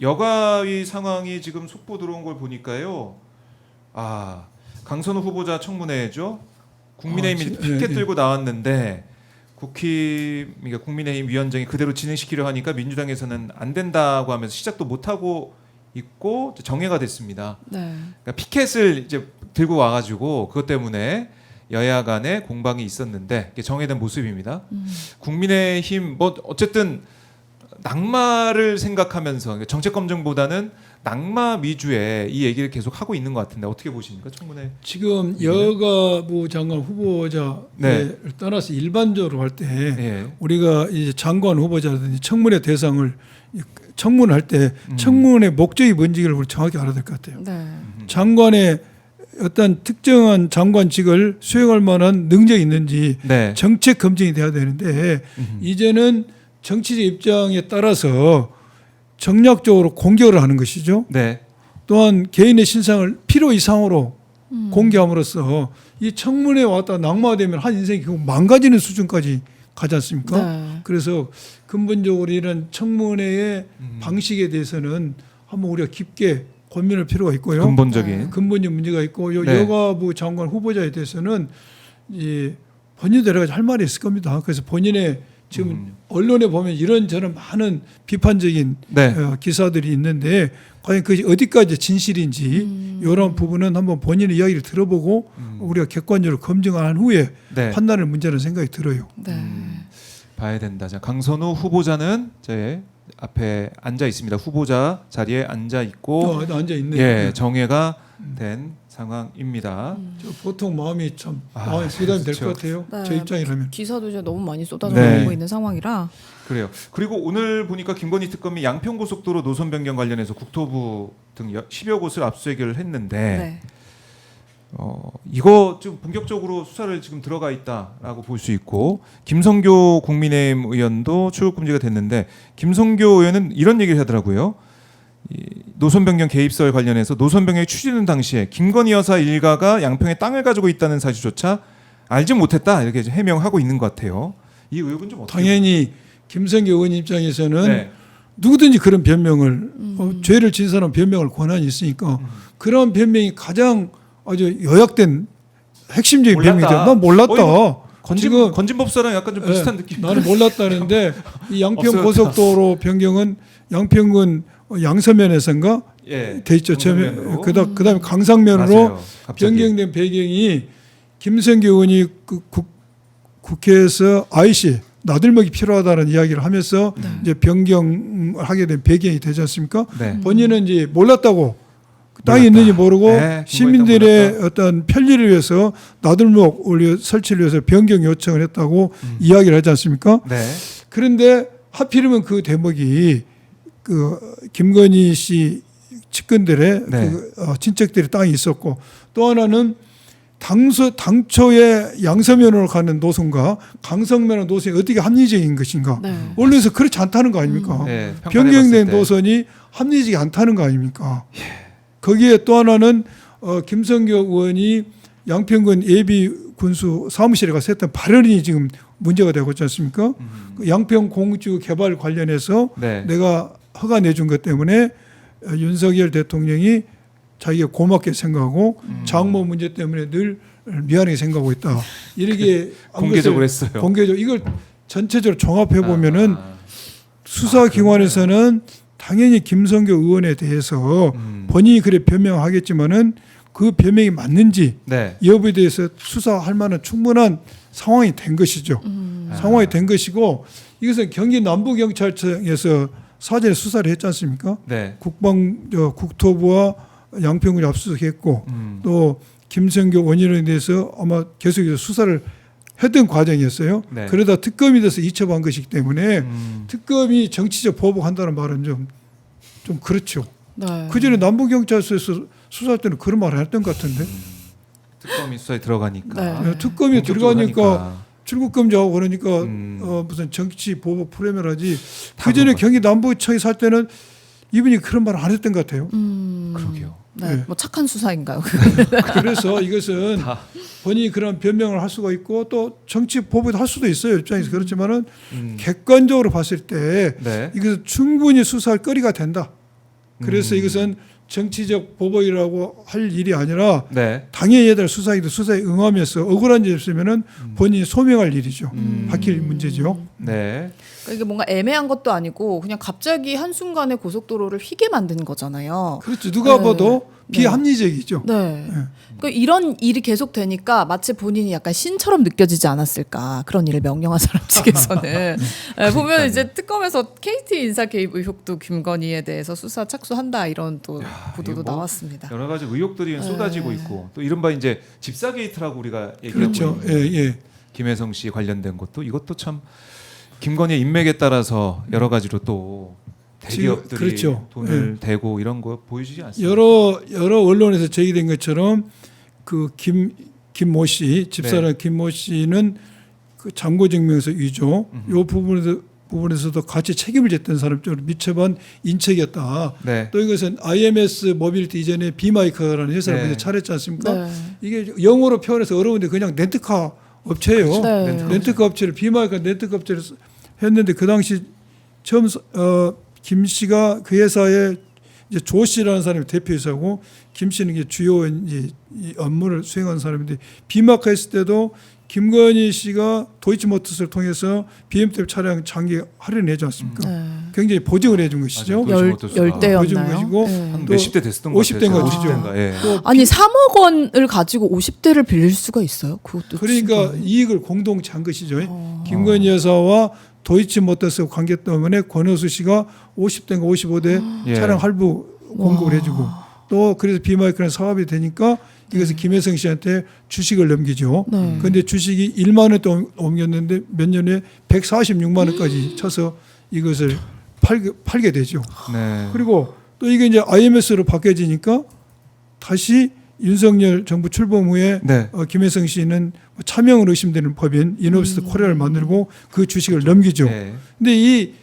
여가의 상황이 지금 속보 들어온 걸 보니까요. 아, 강선우 후보자 청문회죠. 국민의힘이 피켓 들고 나왔는데 그러니까 국민의힘 위원장이 그대로 진행시키려 하니까 민주당에서는 안 된다고 하면서 시작도 못 하고 있고 정해가 됐습니다. 네. 그러니까 피켓을 이제 들고 와가지고 그것 때문에 여야 간에 공방이 있었는데 이게 정해된 모습입니다. 국민의힘 뭐 어쨌든 낙마를 생각하면서 그러니까 정책 검증보다는 낙마 위주의 이 얘기를 계속 하고 있는 것 같은데 어떻게 보십니까? 청문회 지금 여가부 장관 후보자를 네. 떠나서 일반적으로 할 때 예. 우리가 이제 장관 후보자든지 청문회 대상을 청문할 때 청문회 목적이 뭔지를 우리 정확히 알아야 될 것 같아요. 네. 장관의 어떤 특정한 장관직을 수행할 만한 능력이 있는지 네. 정책 검증이 돼야 되는데 이제는 정치적 입장에 따라서 정략적으로 공격을 하는 것이죠. 네. 또한 개인의 신상을 필요 이상으로 공개함으로써 이 청문회에 왔다 낙마되면 한 인생이 결국 망가지는 수준까지 가지 않습니까? 네. 그래서 근본적으로 이런 청문회의 방식에 대해서는 한번 우리가 깊게 고민할 필요가 있고요. 근본적인. 근본적 문제가 있고 네. 여가부 장관 후보자에 대해서는 이 본인도 여러 가지 할 말이 있을 겁니다. 그래서 본인의 지금 언론에 보면 이런저런 많은 비판적인 네. 기사들이 있는데 과연 그것이 어디까지 진실인지 이런 부분은 한번 본인의 이야기를 들어보고 우리가 객관적으로 검증한 후에 네. 판단할 문제라는 생각이 들어요. 네. 봐야 된다. 자, 강선우 후보자는 제 앞에 앉아 있습니다. 후보자 자리에 앉아 있고 앉아 있네요. 예, 정해가 된 상황입니다. 저 보통 마음이 참 아, 마음이 부담이 될 그렇죠. 것 같아요. 네. 제 입장이라면. 기사도 이제 너무 많이 쏟아져 네. 나오고 있는 상황이라. 그래요. 그리고 오늘 보니까 김건희 특검이 양평고속도로 노선 변경 관련해서 국토부 등 10여 곳을 압수수색을 했는데 네. 이거 좀 본격적으로 수사를 지금 들어가 있다라고 볼 수 있고 김성교 국민의힘 의원도 출국 금지가 됐는데 김성교 의원은 이런 얘기를 하더라고요. 이 노선 변경 개입설 관련해서 노선 변경이 추진된 당시에 김건희 여사 일가가 양평에 땅을 가지고 있다는 사실조차 알지 못했다 이렇게 해명하고 있는 것 같아요. 이 의혹은 좀 어떻게 당연히 김성교 의원 입장에서는 네. 누구든지 그런 변명을 죄를 진 사람 변명할 권한이 있으니까 그런 변명이 가장 아주 요약된 핵심적인 몰랐다. 변명이죠. 난 몰랐다. 지금 건진법사랑 약간 좀 비슷한 느낌. 나는 몰랐다는데 이 양평 없어졌다. 고속도로 변경은 양평군 양서면에선가 예. 돼 있죠. 강상면으로. 그다음에 강상면으로 맞아요. 갑자기. 변경된 배경이 김성교 의원이 국회에서 IC 나들목이 필요하다는 이야기를 하면서 이제 변경하게 된 배경이 되지 않습니까? 네. 본인은 이제 몰랐다고 땅이 몰랐다. 있는지 모르고 네, 시민들의 몰랐다. 어떤 편리를 위해서 나들목 설치를 위해서 변경 요청을 했다고 이야기를 하지 않습니까? 네. 그런데 하필이면 그 대목이 그 김건희 씨 측근들의 네. 친척들의 땅이 있었고 또 하나는 당초에 양서면으로 가는 노선과 강성면으로 노선이 어떻게 합리적인 것인가? 네. 언론에서 그렇지 않다는 거 아닙니까? 네, 평가해봤을 변경된 때. 노선이 합리적이 않다는 거 아닙니까? 거기에 또 하나는 김성교 의원이 양평군 예비 군수 사무실에 가서 했던 발언이 지금 문제가 되고 있지 않습니까? 그 양평 공주 개발 관련해서 네. 내가 허가 내준 것 때문에 윤석열 대통령이 자기가 고맙게 생각하고 장모 문제 때문에 늘 미안하게 생각하고 있다. 이렇게 공개적으로 했어요. 공개적으로 이걸 전체적으로 종합해 보면은 아. 수사기관에서는 당연히 김성교 의원에 대해서 본인이 그래 변명하겠지만은 그 변명이 맞는지 네. 여부에 대해서 수사할 만한 충분한 상황이 된 것이죠. 상황이 된 것이고 이것은 경기 남부경찰청에서 사전에 수사를 했지 않습니까? 네. 국토부와 양평군이 압수수색했고 또 김성교 원인에 대해서 아마 계속해서 수사를 했던 과정이었어요. 네. 그러다 특검이 돼서 이첩한 것이기 때문에 특검이 정치적 보복한다는 말은 좀 그렇죠. 네. 그 전에 남부경찰서에서 수사할 때는 그런 말을 했던 것 같은데 특검이 수사에 들어가니까. 네. 특검이 본격적으로 들어가니까 하니까. 출국금지하고 그러니까 무슨 정치 보복 프레임을 하지. 다 그 전에 그런 경기 남부청에 살 때는 이분이 그런 말을 안 했던 것 같아요. 그러게요. 네. 네. 뭐 착한 수사인가요? 그래서 이것은 다. 본인이 그런 변명을 할 수가 있고 또 정치 보복도 할 수도 있어요. 입장에서 그렇지만은 객관적으로 봤을 때 네. 이것은 충분히 수사할 거리가 된다. 그래서 이것은 정치적 보복이라고 할 일이 아니라 네. 당연히 얘들 수사에도 수사에 응하면서 억울한 일 있으면은 본인이 소명할 일이죠. 밝힐 문제죠. 네. 그러니까 이게 뭔가 애매한 것도 아니고 그냥 갑자기 한순간에 고속도로를 휘게 만든 거잖아요. 그렇죠. 누가 네. 봐도 네. 비합리적이죠. 네. 네. 그러니까 이런 일이 계속 되니까 마치 본인이 약간 신처럼 느껴지지 않았을까 그런 일을 명령한 사람 측에서는 네, 보면 이제 특검에서 KT 인사 개입 의혹도 김건희에 대해서 수사 착수한다 이런 또 보도도 이거 뭐 나왔습니다. 여러 가지 의혹들이 쏟아지고 있고 또 이른바 이제 집사 게이트라고 우리가 얘기하고 그렇죠. 있는 예. 김혜성 씨 관련된 것도 이것도 참 김건희의 인맥에 따라서 여러 가지로 또 대기업들이 그렇죠. 돈을 대고 이런 거 보여주지 않습니다. 여러 언론에서 제기된 것처럼 그 김모 씨 집사람 네. 김모 씨는 그 잔고증명서 위조 요 부분에서도 같이 책임을 졌던 사람 쪽으로 미처분 인척이었다. 네. 또 이것은 IMS 모빌리티 이전에 비마이커라는 회사를 네. 먼저 차렸지 않습니까? 네. 이게 영어로 표현해서 어려운데 그냥 렌트카 업체예요. 네. 렌트카 업체를 비마이커 렌트카 업체를 했는데 그 당시 처음 김 씨가 그 회사에 이제 조 씨라는 사람이 대표이사고 김 씨는 이게 주요 이제 이 업무를 수행한 사람인데 비마카 했을 때도 김건희 씨가 도이치모터스를 통해서 BMW 차량 장기 할인해지 않습니까? 네. 굉장히 보증을 해준 것이죠. 맞아요. 도이치모터스가 열대였나요? 보증 네. 한 또 몇십 대 됐었던 것 50대인 같아요. 거죠. 50대인가. 예. 또 아니 3억 원을 가지고 50대를 빌릴 수가 있어요? 그것도 그러니까 진짜. 이익을 공동체 한 것이죠. 김건희 여사와 도이치모터스 관계 때문에 권호수 씨가 50대인가 55대 예. 차량 할부 공급을 해주고 또 그래서 비마이크라는 사업이 되니까 이것을 김혜성 씨한테 주식을 넘기죠. 네. 그런데 주식이 1만 원대 옮겼는데 몇 년에 146만 원까지 쳐서 이것을 팔게 되죠. 네. 그리고 또 이게 이제 IMS로 바뀌어지니까 다시 윤석열 정부 출범 후에 네. 김혜성 씨는 차명을 의심되는 법인 이노베스트 코리아를 만들고 그 주식을 넘기죠. 네. 근데 이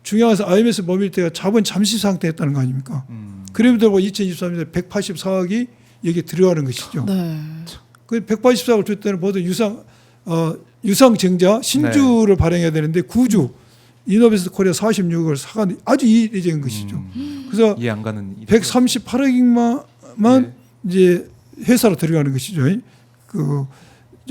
중요한 것은 IMS 모빌리티가 자본 잠시 상태였다는 거 아닙니까? 그럼에도 불구하고 2023년에 184억이 여기에 들어가는 것이죠. 네. 그 184억을 줄 때는 모두 유상증자 신주를 발행해야 되는데 구주 이노베스트 코리아 46억을 사가는 아주 이례적인 것이죠. 그래서 이해 안 가는 138억만 네. 이제 회사로 들어가는 것이죠. 그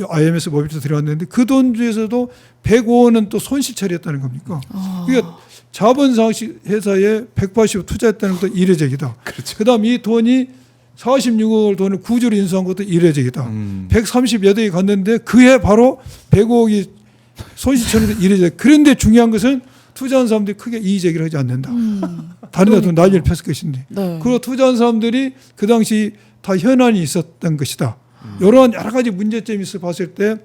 IMS 모빌리티 들어갔는데 그 돈 중에서도 105원은 또 손실 처리했다는 겁니까? 그러니까 자본상식 회사에 180억 투자했다는 것도 이례적이다. 그렇죠. 그다음 이 돈이 46억을 돈을 구주로 인수한 것도 이례적이다. 138억이 갔는데 그해 바로 105억이 손실 처리도 이례적. 그런데 중요한 것은 투자한 사람들이 크게 이의 제기를 하지 않는다. 다른 데도 난리를 폈을 것인데. 네. 그리고 투자한 사람들이 그 당시 다 현안이 있었던 것이다. 이러한 여러 가지 문제점이 있어 봤을 때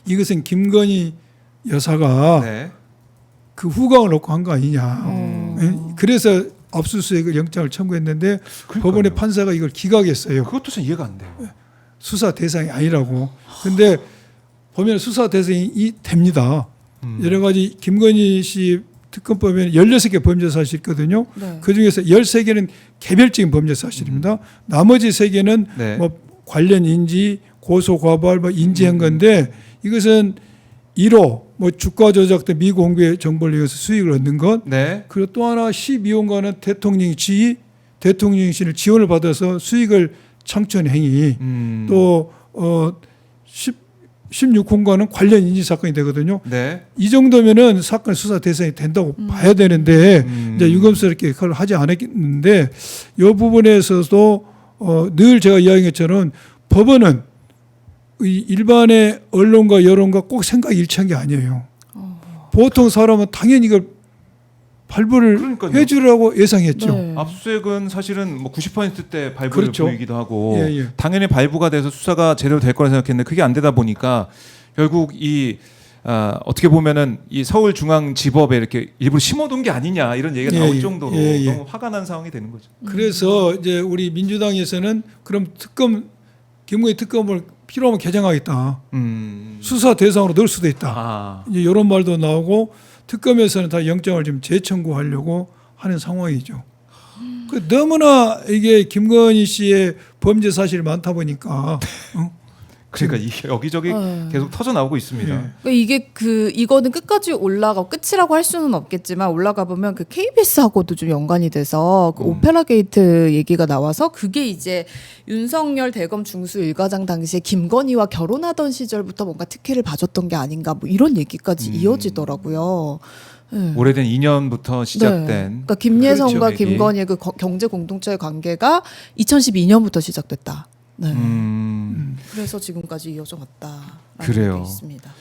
이것은 김건희 여사가 네. 그 후광을 놓고 한 거 아니냐. 예? 그래서 압수수색을 영장을 청구했는데 그러니까요. 법원의 판사가 이걸 기각했어요. 그것도 참 이해가 안 돼요. 수사 대상이 아니라고. 근데 보면 수사 대상이 됩니다. 여러 가지 김건희 씨 특검법에는 16개 범죄 사실이 있거든요. 네. 그중에서 13개는 개별적인 범죄 사실입니다. 나머지 3개는 네. 뭐 관련 인지, 고소 고발, 뭐 인지한 건데 이것은 1호 뭐 주가 조작 등 미공개 정보를 이용해서 수익을 얻는 것. 네. 그리고 또 하나 12호가는 대통령이 대통령실을 지원을 받아서 수익을 창출한 행위. 또 16호가는 관련 인지 사건이 되거든요. 네. 이 정도면은 사건 수사 대상이 된다고 봐야 되는데 이제 유감스럽게 그걸 하지 않았는데 이 부분에서도 늘 제가 이야기한 것처럼 법원은 이 일반의 언론과 여론과 꼭 생각이 일치한 게 아니에요. 보통 사람은 당연히 이걸 발부를 그러니까요. 해주라고 예상했죠. 네. 압수수색은 사실은 뭐 90%대 발부를 그렇죠. 보이기도 하고 예, 예. 당연히 발부가 돼서 수사가 제대로 될 거라 생각했는데 그게 안 되다 보니까 결국 이 어떻게 보면은 이 서울중앙지법에 이렇게 일부러 심어둔 게 아니냐 이런 얘기가 예, 나올 예. 정도로 예, 예. 너무 화가 난 상황이 되는 거죠. 그래서 이제 우리 민주당에서는 그럼 김건희 특검을 필요하면 개정하겠다. 수사 대상으로 넣을 수도 있다. 아, 이제 이런 말도 나오고 특검에서는 다 영장을 지금 재청구하려고 하는 상황이죠. 그 너무나 이게 김건희 씨의 범죄 사실이 많다 보니까 그러니까 이게 여기저기 네. 계속 터져 나오고 있습니다. 예. 그러니까 이게 이거는 끝까지 올라가 끝이라고 할 수는 없겠지만 올라가 보면 그 KBS하고도 좀 연관이 돼서 그 오페라 게이트 얘기가 나와서 그게 이제 윤석열 대검 중수 일과장 당시에 김건희와 결혼하던 시절부터 뭔가 특혜를 봐줬던 게 아닌가 뭐 이런 얘기까지 이어지더라고요. 네. 오래된 인연부터 시작된. 네. 그러니까 김예성과 그렇죠. 김건희의 그 경제 공동체의 관계가 2012년부터 시작됐다. 네. 음, 그래서 지금까지 이어져 왔다라는 그래요. 게 있습니다.